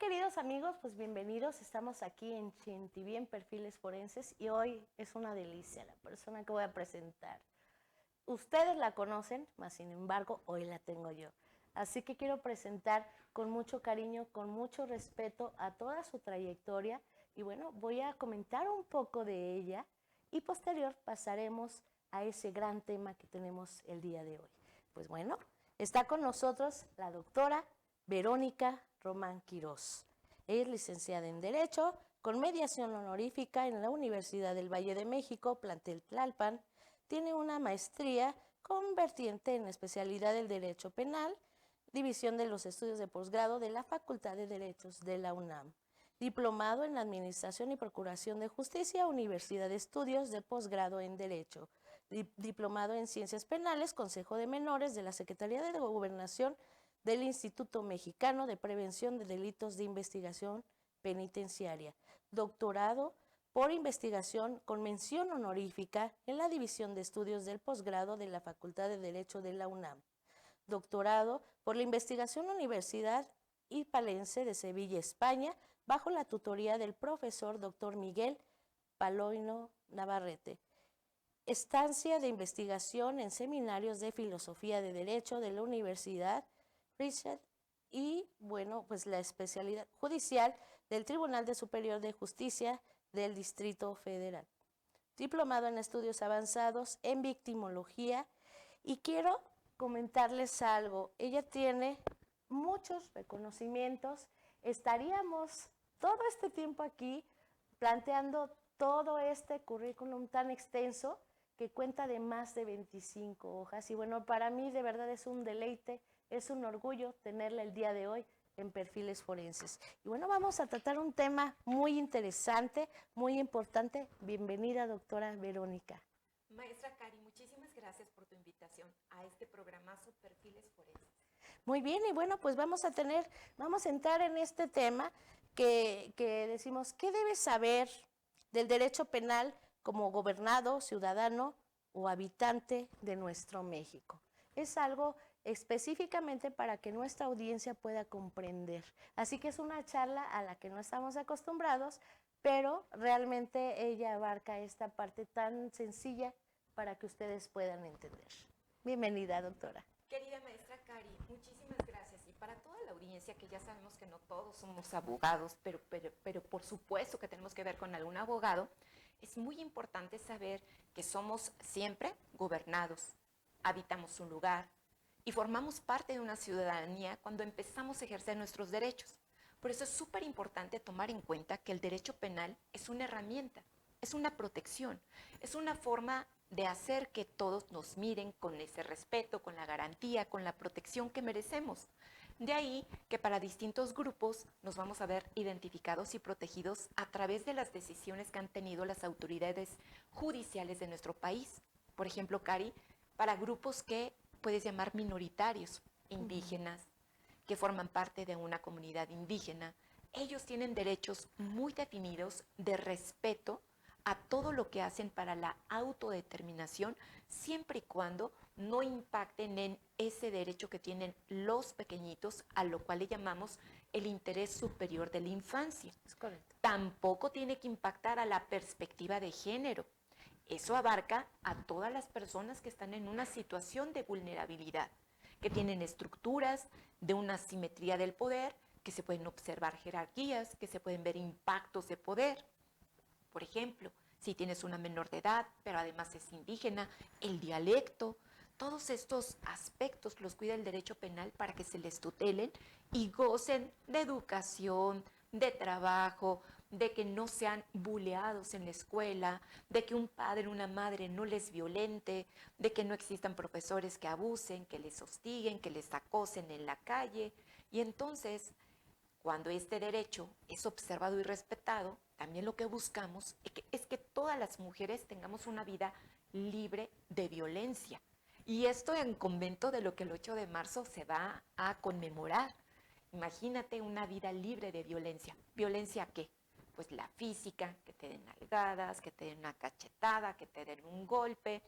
queridos amigos, pues bienvenidos. Estamos aquí en ChinTV, en Perfiles Forenses, y hoy es una delicia la persona que voy a presentar. Ustedes la conocen, mas sin embargo, hoy la tengo yo. Así que quiero presentar con mucho cariño, con mucho respeto a toda su trayectoria, y bueno, voy a comentar un poco de ella, y posterior pasaremos a ese gran tema que tenemos el día de hoy. Pues bueno, está con nosotros la doctora Verónica Román Quirós. Ella es licenciada en Derecho, con mediación honorífica en la Universidad del Valle de México, plantel Tlalpan. Tiene una maestría con vertiente en especialidad del Derecho Penal, División de los Estudios de Posgrado de la Facultad de Derechos de la UNAM. Diplomado en Administración y Procuración de Justicia, Universidad de Estudios de Posgrado en Derecho. Diplomado en Ciencias Penales, Consejo de Menores de la Secretaría de Gobernación del Instituto Mexicano de Prevención de Delitos de Investigación Penitenciaria. Doctorado por investigación con mención honorífica en la División de Estudios del Posgrado de la Facultad de Derecho de la UNAM. Doctorado por la investigación Universidad Hispalense de Sevilla, España, bajo la tutoría del profesor Dr. Miguel Paloino Navarrete. Estancia de investigación en seminarios de filosofía de derecho de la Universidad Richard y, bueno, pues la especialidad judicial del Tribunal de Superior de Justicia del Distrito Federal. Diplomado en estudios avanzados en victimología, y quiero comentarles algo. Ella tiene muchos reconocimientos. Estaríamos todo este tiempo aquí planteando todo este currículum tan extenso que cuenta de más de 25 hojas. Y bueno, para mí de verdad es un deleite, es un orgullo tenerla el día de hoy en Perfiles Forenses. Y bueno, vamos a tratar un tema muy interesante, muy importante. Bienvenida, doctora Verónica. Maestra Cari, muchísimas gracias por tu invitación a este programazo Perfiles Forenses. Muy bien, y bueno, pues vamos a entrar en este tema que decimos, ¿qué debes saber del derecho penal como gobernado, ciudadano o habitante de nuestro México? Es algo específicamente para que nuestra audiencia pueda comprender. Así que es una charla a la que no estamos acostumbrados, pero realmente ella abarca esta parte tan sencilla para que ustedes puedan entender. Bienvenida, doctora. Querida maestra Cari, muchísimas gracias. Y para toda la audiencia, que ya sabemos que no todos somos abogados, pero por supuesto que tenemos que ver con algún abogado, es muy importante saber que somos siempre gobernados, habitamos un lugar y formamos parte de una ciudadanía cuando empezamos a ejercer nuestros derechos. Por eso es súper importante tomar en cuenta que el derecho penal es una herramienta, es una protección, es una forma de hacer que todos nos miren con ese respeto, con la garantía, con la protección que merecemos. De ahí que para distintos grupos nos vamos a ver identificados y protegidos a través de las decisiones que han tenido las autoridades judiciales de nuestro país. Por ejemplo, Cari, para grupos que puedes llamar minoritarios, indígenas, que forman parte de una comunidad indígena, ellos tienen derechos muy definidos de respeto a todo lo que hacen para la autodeterminación, siempre y cuando no impacten en ese derecho que tienen los pequeñitos, a lo cual le llamamos el interés superior de la infancia. Es correcto. Tampoco tiene que impactar a la perspectiva de género. Eso abarca a todas las personas que están en una situación de vulnerabilidad, que tienen estructuras de una asimetría del poder, que se pueden observar jerarquías, que se pueden ver impactos de poder. Por ejemplo, si tienes una menor de edad, pero además es indígena, el dialecto, todos estos aspectos los cuida el derecho penal para que se les tutelen y gocen de educación, de trabajo, de que no sean buleados en la escuela, de que un padre o una madre no les violente, de que no existan profesores que abusen, que les hostiguen, que les acosen en la calle. Y entonces, cuando este derecho es observado y respetado, también lo que buscamos es que todas las mujeres tengamos una vida libre de violencia. Y esto en convento de lo que el 8 de marzo se va a conmemorar. Imagínate una vida libre de violencia. ¿Violencia qué? Pues la física, que te den nalgadas, que te den una cachetada, que te den un golpe.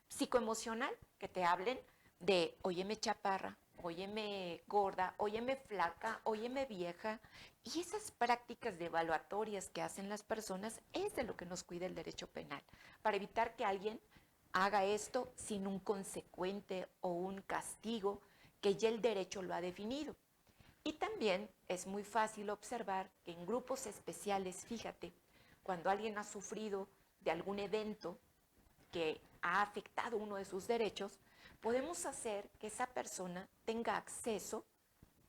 Psicoemocional, que te hablen de, óyeme chaparra, óyeme gorda, óyeme flaca, óyeme vieja. Y esas prácticas devaluatorias que hacen las personas es de lo que nos cuida el derecho penal, para evitar que alguien haga esto sin un consecuente o un castigo que ya el derecho lo ha definido. Y también es muy fácil observar que en grupos especiales, fíjate, cuando alguien ha sufrido de algún evento que ha afectado uno de sus derechos, podemos hacer que esa persona tenga acceso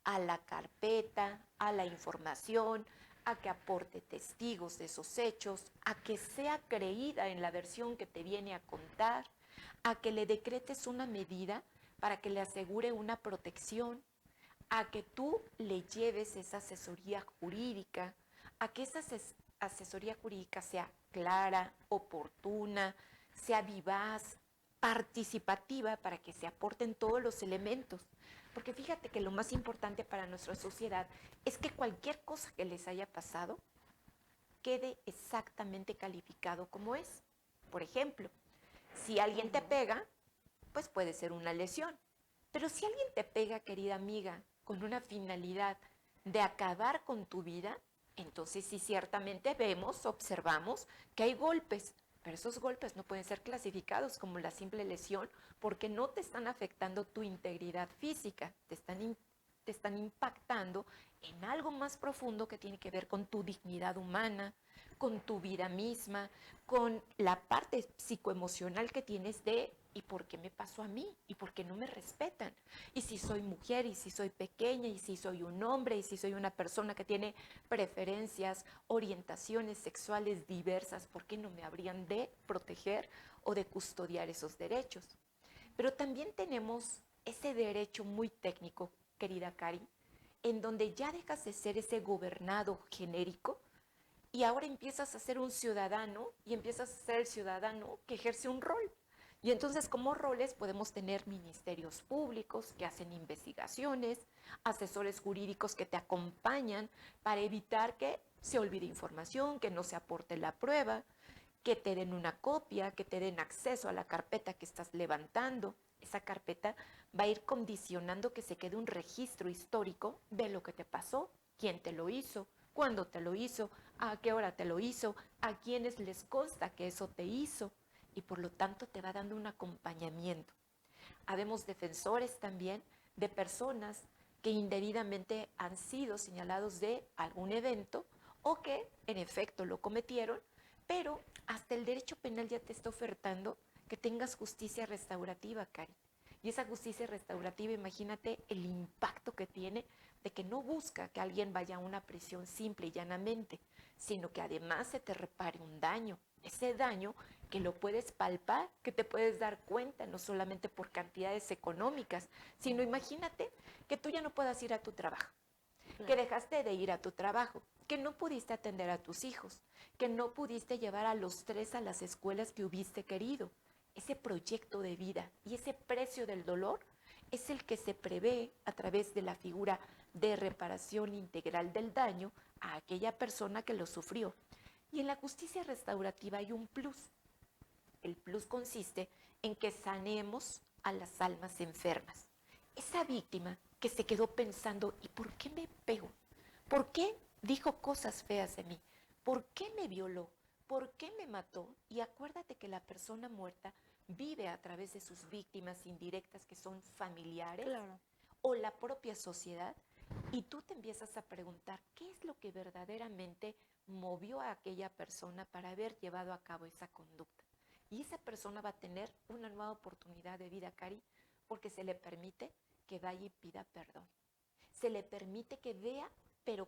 a la carpeta, a la información, a que aporte testigos de esos hechos, a que sea creída en la versión que te viene a contar, a que le decretes una medida para que le asegure una protección, a que tú le lleves esa asesoría jurídica, a que esa asesoría jurídica sea clara, oportuna, sea vivaz, participativa, para que se aporten todos los elementos. Porque fíjate que lo más importante para nuestra sociedad es que cualquier cosa que les haya pasado quede exactamente calificado como es. Por ejemplo, si alguien te pega, pues puede ser una lesión. Pero si alguien te pega, querida amiga, con una finalidad de acabar con tu vida, entonces sí ciertamente vemos, observamos que hay golpes, pero esos golpes no pueden ser clasificados como la simple lesión porque no te están afectando tu integridad física, te están impactando en algo más profundo que tiene que ver con tu dignidad humana, con tu vida misma, con la parte psicoemocional que tienes de ¿y por qué me pasó a mí? ¿Y por qué no me respetan? Y si soy mujer, y si soy pequeña, y si soy un hombre, y si soy una persona que tiene preferencias, orientaciones sexuales diversas, ¿por qué no me habrían de proteger o de custodiar esos derechos? Pero también tenemos ese derecho muy técnico, querida Cari, en donde ya dejas de ser ese gobernado genérico y ahora empiezas a ser un ciudadano y empiezas a ser el ciudadano que ejerce un rol. Y entonces como roles podemos tener ministerios públicos que hacen investigaciones, asesores jurídicos que te acompañan para evitar que se olvide información, que no se aporte la prueba, que te den una copia, que te den acceso a la carpeta que estás levantando. Esa carpeta va a ir condicionando que se quede un registro histórico de lo que te pasó, quién te lo hizo, cuándo te lo hizo, a qué hora te lo hizo, a quiénes les consta que eso te hizo, y por lo tanto te va dando un acompañamiento. Habemos defensores también de personas que indebidamente han sido señalados de algún evento o que en efecto lo cometieron, pero hasta el derecho penal ya te está ofertando que tengas justicia restaurativa, Cari. Y esa justicia restaurativa, imagínate el impacto que tiene de que no busca que alguien vaya a una prisión simple y llanamente, sino que además se te repare un daño. Ese daño que lo puedes palpar, que te puedes dar cuenta, no solamente por cantidades económicas, sino imagínate que tú ya no puedas ir a tu trabajo, que dejaste de ir a tu trabajo, que no pudiste atender a tus hijos, que no pudiste llevar a los 3 a las escuelas que hubiste querido. Ese proyecto de vida y ese precio del dolor es el que se prevé a través de la figura de reparación integral del daño a aquella persona que lo sufrió. Y en la justicia restaurativa hay un plus. El plus consiste en que sanemos a las almas enfermas. Esa víctima que se quedó pensando, ¿y por qué me pegó? ¿Por qué dijo cosas feas de mí? ¿Por qué me violó? ¿Por qué me mató? Y acuérdate que la persona muerta vive a través de sus víctimas indirectas que son familiares, claro, o la propia sociedad, y tú te empiezas a preguntar qué es lo que verdaderamente movió a aquella persona para haber llevado a cabo esa conducta. Y esa persona va a tener una nueva oportunidad de vida, Cari, porque se le permite que vaya y pida perdón. Se le permite que vea, pero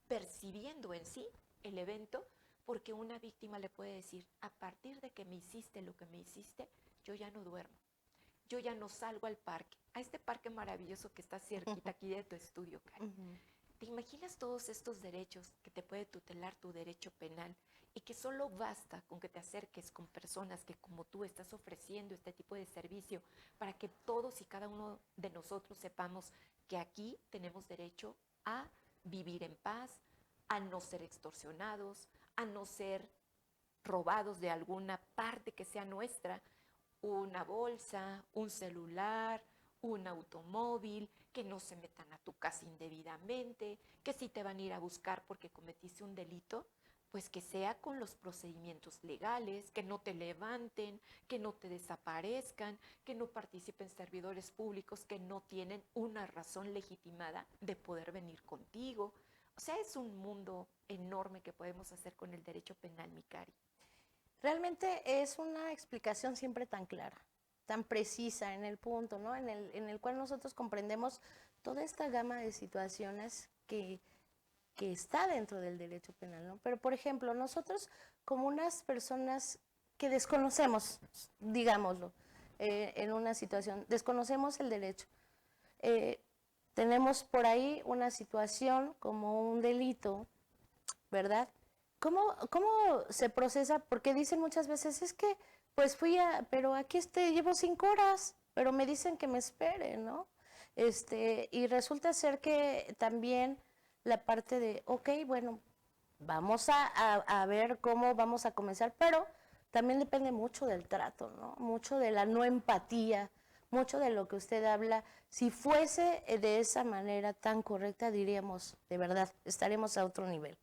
percibiendo en sí el evento, porque una víctima le puede decir, a partir de que me hiciste lo que me hiciste, yo ya no duermo, yo ya no salgo al parque, a este parque maravilloso que está cerquita aquí de tu estudio, Cari. ¿Te imaginas todos estos derechos que te puede tutelar tu derecho penal y que solo basta con que te acerques con personas que como tú estás ofreciendo este tipo de servicio para que todos y cada uno de nosotros sepamos que aquí tenemos derecho a vivir en paz, a no ser extorsionados, a no ser robados de alguna parte que sea nuestra, una bolsa, un celular, un automóvil, que no se metan a tu casa indebidamente, que si te van a ir a buscar porque cometiste un delito, pues que sea con los procedimientos legales, que no te levanten, que no te desaparezcan, que no participen servidores públicos que no tienen una razón legitimada de poder venir contigo. O sea, es un mundo enorme que podemos hacer con el derecho penal, mi Cari. Realmente es una explicación siempre tan clara, tan precisa en el punto, ¿no? En el cual nosotros comprendemos toda esta gama de situaciones que está dentro del derecho penal, ¿no? Pero, por ejemplo, nosotros como unas personas que desconocemos, digámoslo, en una situación, desconocemos el derecho, eh, tenemos por ahí una situación como un delito, ¿verdad? ¿Cómo se procesa? Porque dicen muchas veces, es que, pues pero aquí llevo 5 horas, pero me dicen que me espere, ¿no? Y resulta ser que también la parte de, ok, bueno, vamos a ver cómo vamos a comenzar, pero también depende mucho del trato, ¿no? Mucho de la no empatía, mucho de lo que usted habla. Si fuese de esa manera tan correcta, diríamos, de verdad, estaríamos a otro nivel.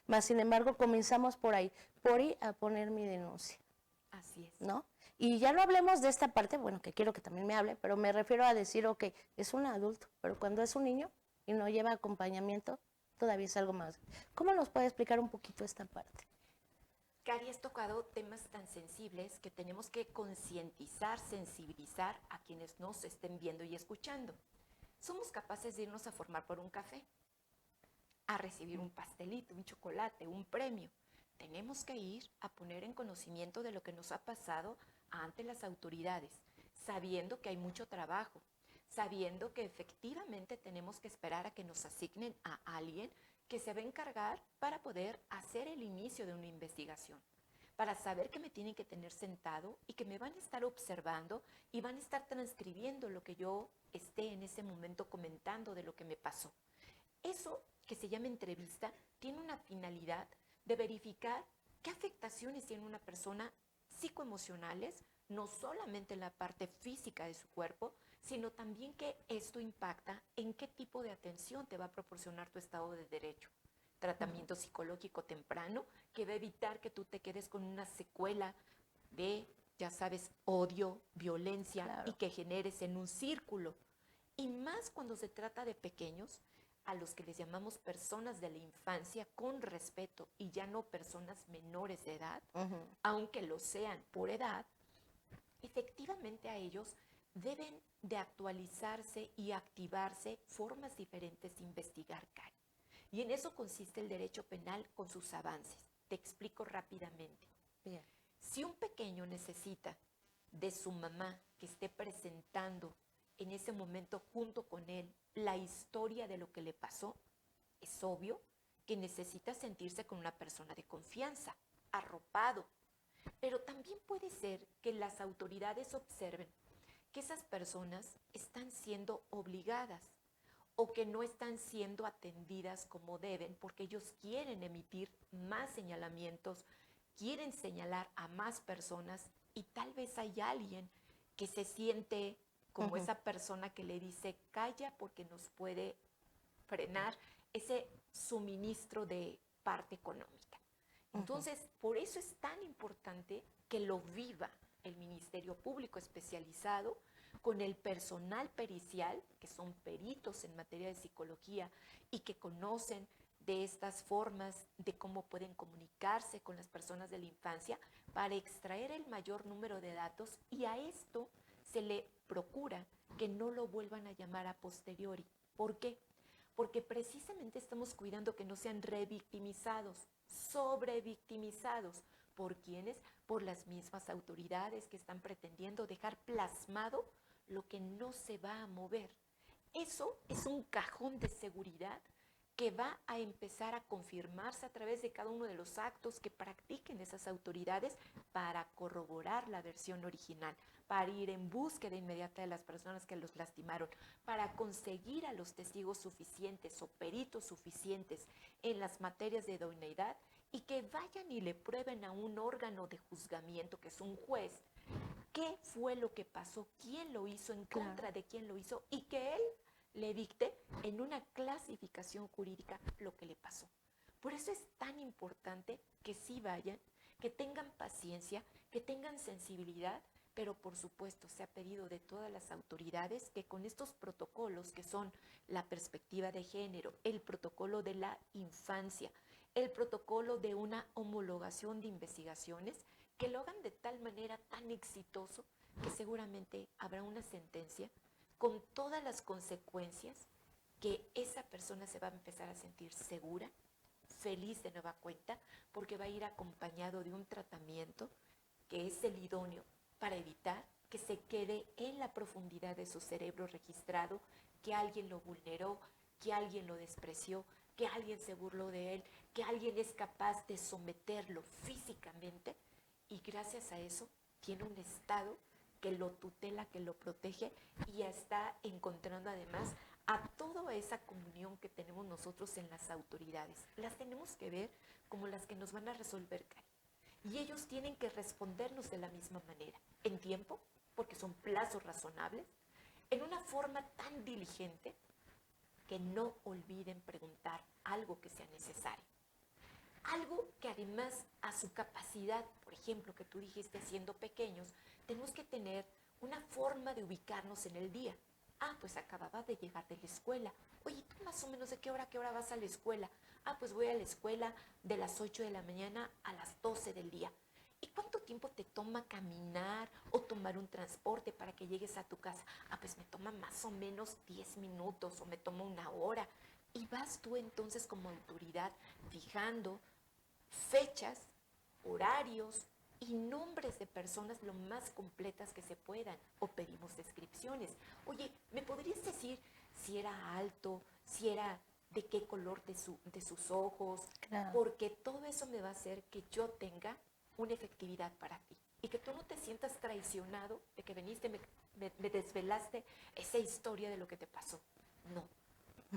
Mas, sin embargo, comenzamos por ahí a poner mi denuncia. Así es. ¿No? Y ya no hablemos de esta parte, bueno, que quiero que también me hable, pero me refiero a decir, ok, es un adulto, pero cuando es un niño y no lleva acompañamiento, todavía es algo más. ¿Cómo nos puede explicar un poquito esta parte? Cari, has tocado temas tan sensibles que tenemos que concientizar, sensibilizar a quienes nos estén viendo y escuchando. Somos capaces de irnos a formar por un café, a recibir un pastelito, un chocolate, un premio. Tenemos que ir a poner en conocimiento de lo que nos ha pasado ante las autoridades, sabiendo que hay mucho trabajo, sabiendo que efectivamente tenemos que esperar a que nos asignen a alguien que se va a encargar para poder hacer el inicio de una investigación, para saber que me tienen que tener sentado y que me van a estar observando y van a estar transcribiendo lo que yo esté en ese momento comentando de lo que me pasó. Eso, que se llama entrevista, tiene una finalidad de verificar qué afectaciones tiene una persona psicoemocionales, no solamente en la parte física de su cuerpo, sino también que esto impacta en qué tipo de atención te va a proporcionar tu Estado de Derecho. Tratamiento psicológico temprano que va a evitar que tú te quedes con una secuela de, ya sabes, odio, violencia, Claro. y que generes en un círculo. Y más cuando se trata de pequeños, a los que les llamamos personas de la infancia con respeto y ya no personas menores de edad, aunque lo sean por edad, efectivamente a ellos deben de actualizarse y activarse formas diferentes de investigar, Cari. Y en eso consiste el derecho penal con sus avances. Te explico rápidamente. Bien. Si un pequeño necesita de su mamá que esté presentando en ese momento junto con él la historia de lo que le pasó, es obvio que necesita sentirse con una persona de confianza, arropado. Pero también puede ser que las autoridades observen que esas personas están siendo obligadas o que no están siendo atendidas como deben porque ellos quieren emitir más señalamientos, quieren señalar a más personas y tal vez hay alguien que se siente como esa persona que le dice, calla porque nos puede frenar ese suministro de parte económica. Entonces, por eso es tan importante que lo viva el Ministerio Público especializado con el personal pericial, que son peritos en materia de psicología y que conocen de estas formas de cómo pueden comunicarse con las personas de la infancia para extraer el mayor número de datos, y a esto se le procura que no lo vuelvan a llamar a posteriori. ¿Por qué? Porque precisamente estamos cuidando que no sean revictimizados, sobrevictimizados. ¿Por quiénes? Por las mismas autoridades que están pretendiendo dejar plasmado lo que no se va a mover. Eso es un cajón de seguridad que va a empezar a confirmarse a través de cada uno de los actos que practiquen esas autoridades para corroborar la versión original, para ir en búsqueda inmediata de las personas que los lastimaron, para conseguir a los testigos suficientes o peritos suficientes en las materias de idoneidad y que vayan y le prueben a un órgano de juzgamiento, que es un juez, qué fue lo que pasó, quién lo hizo, en contra de quién lo hizo, y que él le dicte en una clasificación jurídica lo que le pasó. Por eso es tan importante que sí vayan, que tengan paciencia, que tengan sensibilidad, pero por supuesto se ha pedido de todas las autoridades que con estos protocolos que son la perspectiva de género, el protocolo de la infancia, el protocolo de una homologación de investigaciones, que lo hagan de tal manera tan exitoso que seguramente habrá una sentencia con todas las consecuencias, que esa persona se va a empezar a sentir segura, feliz de nueva cuenta, porque va a ir acompañado de un tratamiento que es el idóneo para evitar que se quede en la profundidad de su cerebro registrado que alguien lo vulneró, que alguien lo despreció, que alguien se burló de él, que alguien es capaz de someterlo físicamente, y gracias a eso tiene un Estado que lo tutela, que lo protege, y está encontrando además a toda esa comunión que tenemos nosotros en las autoridades. Las tenemos que ver como las que nos van a resolver, Cari. Y ellos tienen que respondernos de la misma manera, en tiempo, porque son plazos razonables, en una forma tan diligente que no olviden preguntar algo que sea necesario. Algo que además a su capacidad, por ejemplo, que tú dijiste, siendo pequeños, tenemos que tener una forma de ubicarnos en el día. Ah, pues acababa de llegar de la escuela. Oye, ¿tú más o menos de qué hora vas a la escuela? Ah, pues voy a la escuela de las 8 de la mañana a las 12 del día. ¿Y cuánto tiempo te toma caminar o tomar un transporte para que llegues a tu casa? Ah, pues me toma más o menos 10 minutos o me toma una hora. Y vas tú entonces como autoridad fijando fechas, horarios y nombres de personas lo más completas que se puedan, o pedimos descripciones. Oye, ¿me podrías decir si era alto, si era de qué color de sus ojos? Claro. Porque todo eso me va a hacer que yo tenga una efectividad para ti y que tú no te sientas traicionado de que veniste, me desvelaste esa historia de lo que te pasó. No,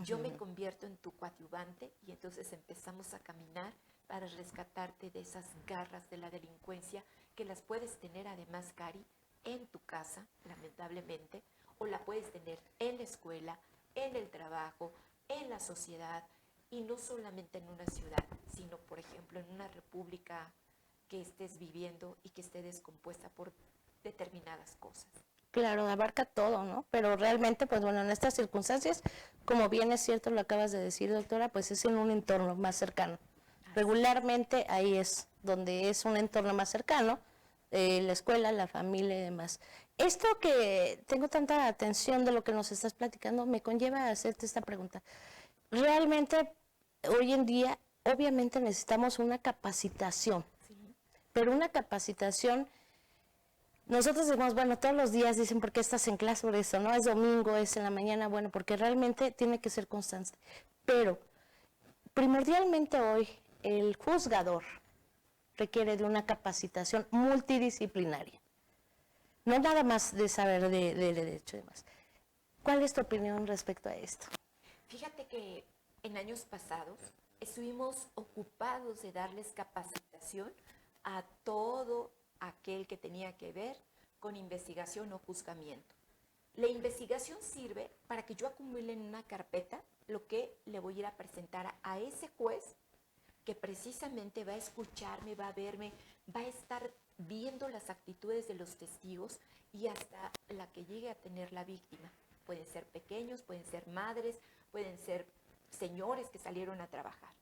yo me convierto en tu coadyuvante y entonces empezamos a caminar para rescatarte de esas garras de la delincuencia, que las puedes tener además, Cari, en tu casa, lamentablemente, o la puedes tener en la escuela, en el trabajo, en la sociedad, y no solamente en una ciudad, sino, por ejemplo, en una república que estés viviendo y que esté descompuesta por determinadas cosas. Claro, abarca todo, ¿no? Pero realmente, pues bueno, en estas circunstancias, como bien es cierto, lo acabas de decir, doctora, pues es en un entorno más cercano. Regularmente ahí es donde es un entorno más cercano, la escuela, la familia y demás. Esto que tengo tanta atención de lo que nos estás platicando me conlleva a hacerte esta pregunta. Realmente, hoy en día, obviamente necesitamos una capacitación, Sí. pero una capacitación. Nosotros decimos, bueno, todos los días dicen, ¿por qué estás en clase por eso? ¿No? Es domingo, es en la mañana, bueno, porque realmente tiene que ser constante. Pero, primordialmente hoy, el juzgador requiere de una capacitación multidisciplinaria. No nada más de saber de derecho y demás. ¿Cuál es tu opinión respecto a esto? Fíjate que en años pasados estuvimos ocupados de darles capacitación a todo aquel que tenía que ver con investigación o juzgamiento. La investigación sirve para que yo acumule en una carpeta lo que le voy a ir a presentar a ese juez, que precisamente va a escucharme, va a verme, va a estar viendo las actitudes de los testigos y hasta la que llegue a tener la víctima. Pueden ser pequeños, pueden ser madres, pueden ser señores que salieron a trabajar.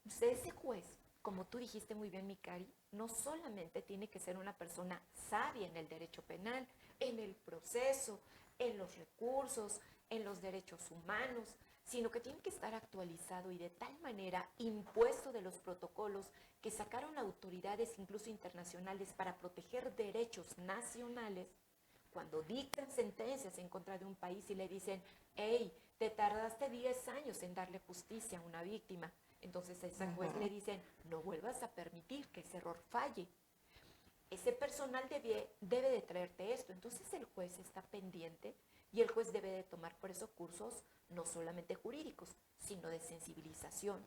Entonces, ese juez, como tú dijiste muy bien, Mikari, no solamente tiene que ser una persona sabia en el derecho penal, en el proceso, en los recursos, en los derechos humanos, sino que tiene que estar actualizado y de tal manera impuesto de los protocolos que sacaron autoridades incluso internacionales para proteger derechos nacionales. Cuando dictan sentencias en contra de un país y le dicen, hey, te tardaste 10 años en darle justicia a una víctima, entonces a ese juez le dicen, no vuelvas a permitir que ese error falle. Ese personal debe de traerte esto. Entonces el juez está pendiente y el juez debe de tomar por eso cursos no solamente jurídicos, sino de sensibilización,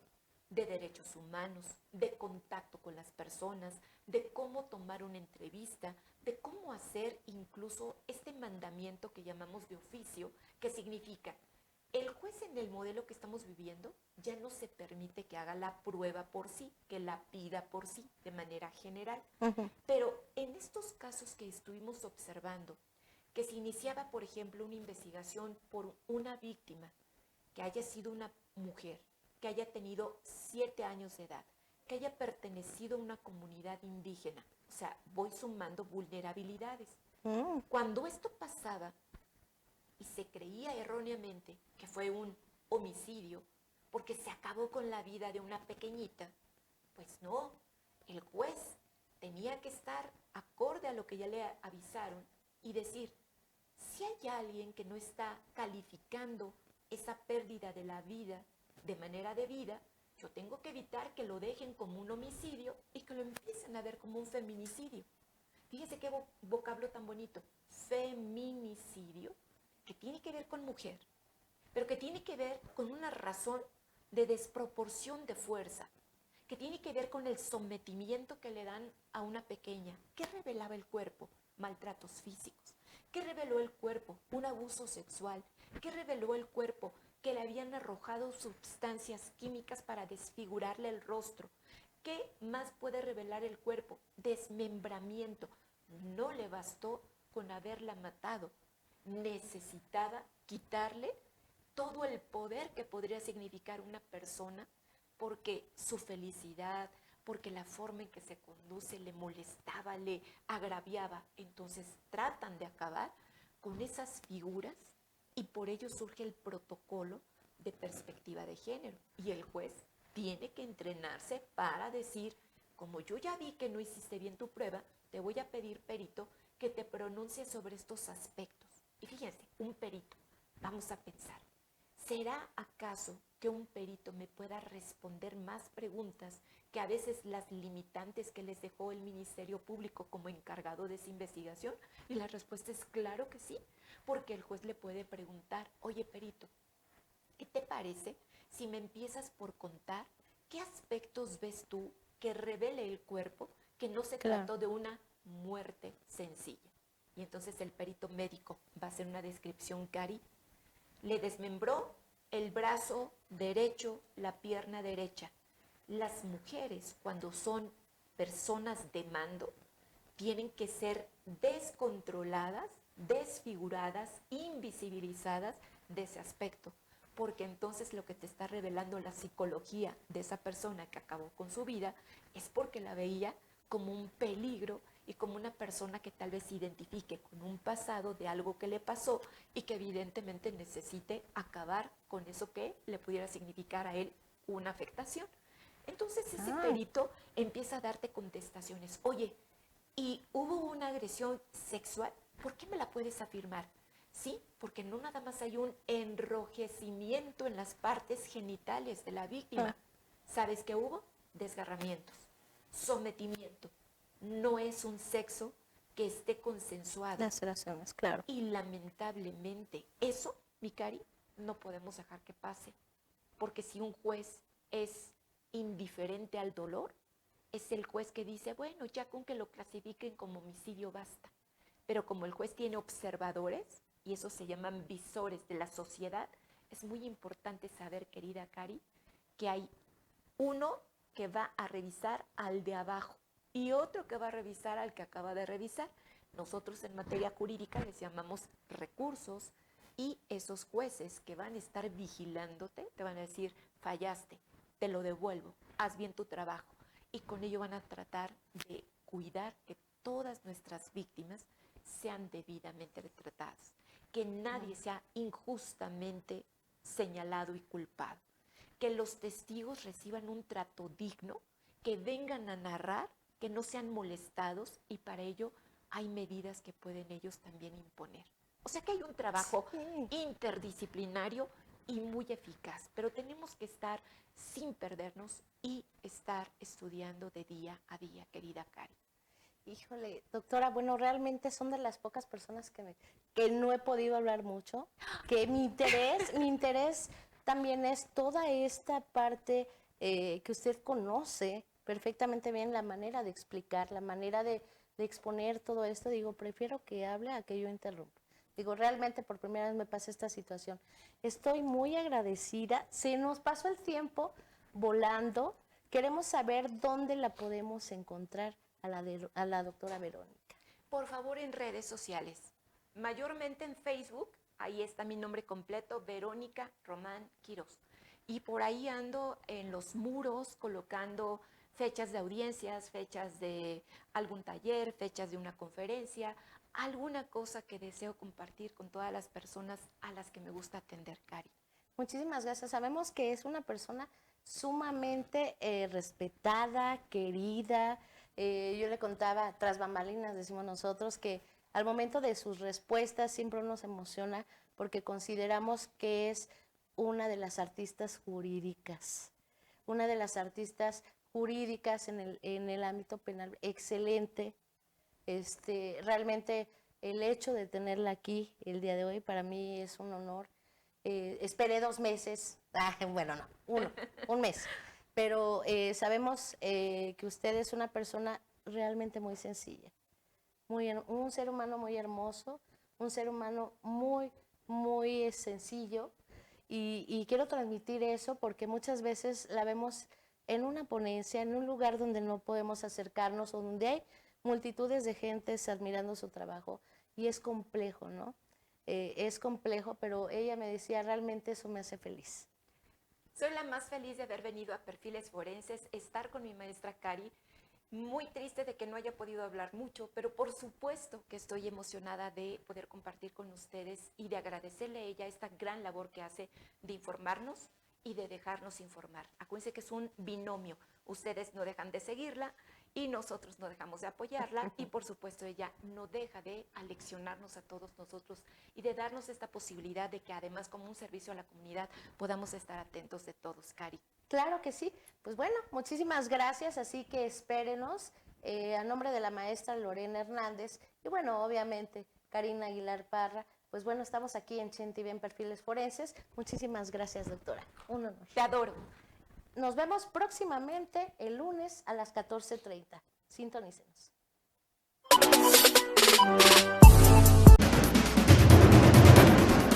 de derechos humanos, de contacto con las personas, de cómo tomar una entrevista, de cómo hacer incluso este mandamiento que llamamos de oficio, que significa, el juez en el modelo que estamos viviendo ya no se permite que haga la prueba por sí, que la pida por sí, de manera general. Pero en estos casos que estuvimos observando, que se iniciaba, por ejemplo, una investigación por una víctima, que haya sido una mujer, que haya tenido 7 años de edad, que haya pertenecido a una comunidad indígena, o sea, voy sumando vulnerabilidades. Cuando esto pasaba y se creía erróneamente que fue un homicidio, porque se acabó con la vida de una pequeñita, pues no, el juez tenía que estar acorde a lo que ya le avisaron y decir, si hay alguien que no está calificando esa pérdida de la vida de manera debida, yo tengo que evitar que lo dejen como un homicidio y que lo empiecen a ver como un feminicidio. Fíjese qué vocablo tan bonito, feminicidio, que tiene que ver con mujer, pero que tiene que ver con una razón de desproporción de fuerza, que tiene que ver con el sometimiento que le dan a una pequeña. ¿Qué revelaba el cuerpo? Maltratos físicos. ¿Qué reveló el cuerpo? Un abuso sexual. ¿Qué reveló el cuerpo? Que le habían arrojado sustancias químicas para desfigurarle el rostro. ¿Qué más puede revelar el cuerpo? Desmembramiento. No le bastó con haberla matado. Necesitaba quitarle todo el poder que podría significar una persona porque su felicidad, porque la forma en que se conduce le molestaba, le agraviaba. Entonces tratan de acabar con esas figuras y por ello surge el protocolo de perspectiva de género. Y el juez tiene que entrenarse para decir, como yo ya vi que no hiciste bien tu prueba, te voy a pedir, perito, que te pronuncie sobre estos aspectos. Y fíjense, un perito, vamos a pensar, ¿será acaso que un perito me pueda responder más preguntas que a veces las limitantes que les dejó el Ministerio Público como encargado de esa investigación? Y la respuesta es claro que sí, porque el juez le puede preguntar, oye perito, ¿qué te parece si me empiezas por contar qué aspectos ves tú que revele el cuerpo que no se trató de una muerte sencilla? Y entonces el perito médico va a hacer una descripción, Cari. Le desmembró el brazo derecho, la pierna derecha. Las mujeres, cuando son personas de mando, tienen que ser descontroladas, desfiguradas, invisibilizadas de ese aspecto, porque entonces lo que te está revelando la psicología de esa persona que acabó con su vida es porque la veía como un peligro y como una persona que tal vez se identifique con un pasado de algo que le pasó y que evidentemente necesite acabar con eso que le pudiera significar a él una afectación. Entonces ese perito empieza a darte contestaciones. Oye, ¿y hubo una agresión sexual? ¿Por qué me la puedes afirmar? Sí, porque no nada más hay un enrojecimiento en las partes genitales de la víctima. ¿Sabes qué hubo? Desgarramientos, sometimiento. No es un sexo que esté consensuado. Laceraciones, claro. Y lamentablemente eso, mi Cari, no podemos dejar que pase. Porque si un juez es indiferente al dolor, es el juez que dice, bueno, ya con que lo clasifiquen como homicidio basta. Pero como el juez tiene observadores, y esos se llaman visores de la sociedad, es muy importante saber, querida Cari, que hay uno que va a revisar al de abajo y otro que va a revisar al que acaba de revisar. Nosotros en materia jurídica les llamamos recursos y esos jueces que van a estar vigilándote te van a decir, fallaste, te lo devuelvo, haz bien tu trabajo. Y con ello van a tratar de cuidar que todas nuestras víctimas sean debidamente tratadas, que nadie sea injustamente señalado y culpado, que los testigos reciban un trato digno, que vengan a narrar, que no sean molestados y para ello hay medidas que pueden ellos también imponer. O sea que hay un trabajo interdisciplinario y muy eficaz, pero tenemos que estar sin perdernos y estar estudiando de día a día, querida Cari. Híjole, doctora, bueno, realmente son de las pocas personas que no he podido hablar mucho, que mi interés también es toda esta parte que usted conoce perfectamente bien la manera de explicar, la manera de exponer todo esto, digo, prefiero que hable a que yo interrumpa. Digo, realmente por primera vez me pasa esta situación. Estoy muy agradecida. Se nos pasó el tiempo volando. Queremos saber dónde la podemos encontrar a la doctora Verónica. Por favor, en redes sociales, mayormente en Facebook, ahí está mi nombre completo, Verónica Román Quirós. Y por ahí ando en los muros colocando fechas de audiencias, fechas de algún taller, fechas de una conferencia, alguna cosa que deseo compartir con todas las personas a las que me gusta atender, Cari. Muchísimas gracias. Sabemos que es una persona sumamente respetada, querida. Yo le contaba, tras bambalinas, decimos nosotros, que al momento de sus respuestas siempre nos emociona porque consideramos que es una de las artistas jurídicas, una de las artistas jurídicas en el ámbito penal, excelente. Realmente el hecho de tenerla aquí el día de hoy para mí es un honor. Esperé 2 meses, bueno, no, un mes, pero sabemos que usted es una persona realmente muy sencilla, un ser humano muy hermoso, un ser humano muy, muy sencillo, y quiero transmitir eso porque muchas veces la vemos en una ponencia, en un lugar donde no podemos acercarnos o donde hay multitudes de gentes admirando su trabajo, y es complejo, ¿no? Es complejo, pero ella me decía, realmente eso me hace feliz. Soy la más feliz de haber venido a Perfiles Forenses, estar con mi maestra Cari. Muy triste de que no haya podido hablar mucho, pero por supuesto que estoy emocionada de poder compartir con ustedes y de agradecerle a ella esta gran labor que hace de informarnos y de dejarnos informar. Acuérdense que es un binomio. Ustedes no dejan de seguirla y nosotros no dejamos de apoyarla, y por supuesto ella no deja de aleccionarnos a todos nosotros y de darnos esta posibilidad de que además, como un servicio a la comunidad, podamos estar atentos de todos, Cari. Claro que sí. Pues bueno, muchísimas gracias, así que espérenos a nombre de la maestra Lorena Hernández y bueno, obviamente Karina Aguilar Parra. Pues bueno, estamos aquí en CHEN-TV en Perfiles Forenses. Muchísimas gracias, doctora. Un honor. Te adoro. Nos vemos próximamente el lunes a las 14:30. Sintonícenos.